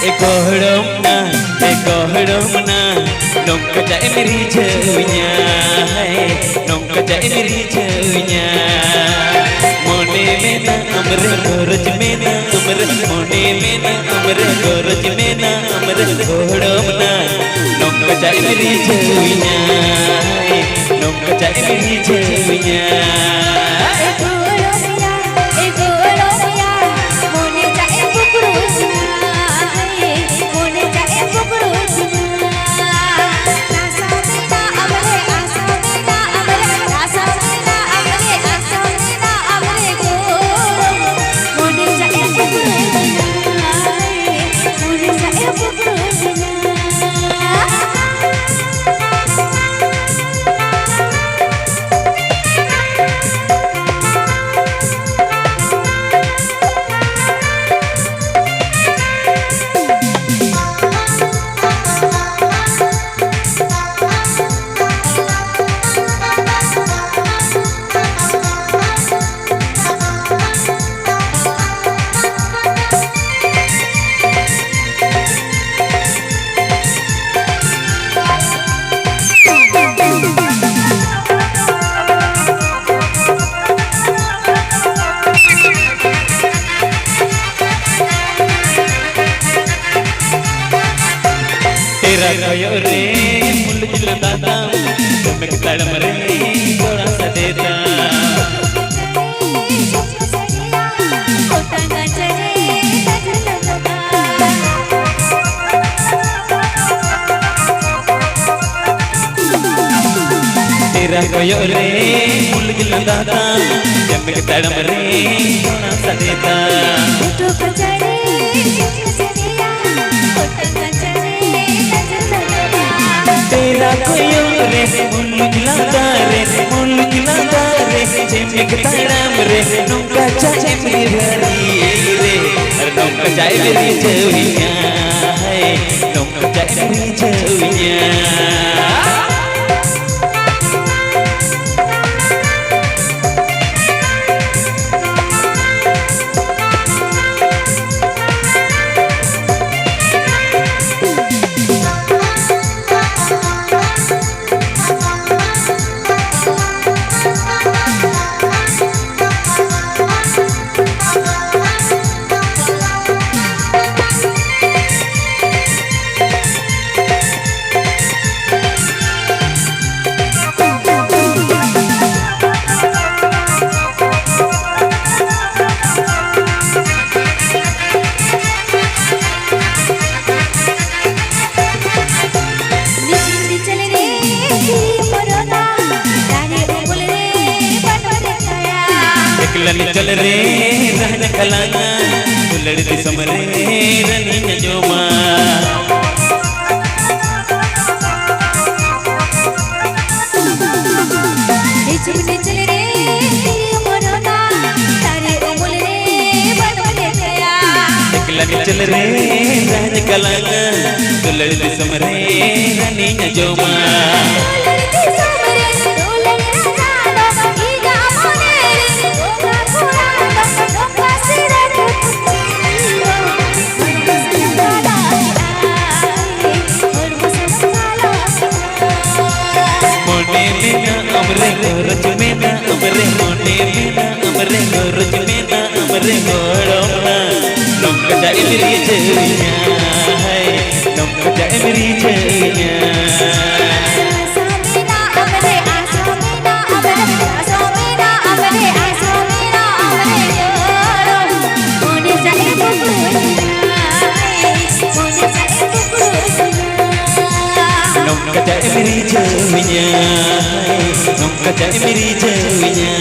Ekohdomna nongka jai meri jauhnya nongka jai meri jauhnya mone mena amre goroj mena amre mone mena amre goroj mena amre ekohdomna nongka jai meri jauhnya nongka jai meri jauhnya Koyo re mulu jila datam Dame ketadam re Kora sadeta Kota ngajare Tera koyo re mulu jila datam Dame ketadam re Kora sadeta Kota ngajare तेरा कोयो रे मुल्लु गिलादा रे जेमे कताड़म रे नौका चाहे मेरी रे नौका चाहे मेरी जविया है नौका चाहे मेरी जविया चल रे रहने कलाना लड़ती समरे रनी न जोमा चल रे मोरना तारे उमल रे बनवले गया चल रे रहने कलाना लड़ती समरे रनी न जोमा amre goroj mena amre mone mena amre goroj mena amre godona nongka jai meri jauhnya hai nongka jai meri jauhnya asamina amre asamina amre asamina amre asamina amre godo mone jai bukunya mone jai bukunya nongka jai meri jauhnya nongka jai meri jauhnya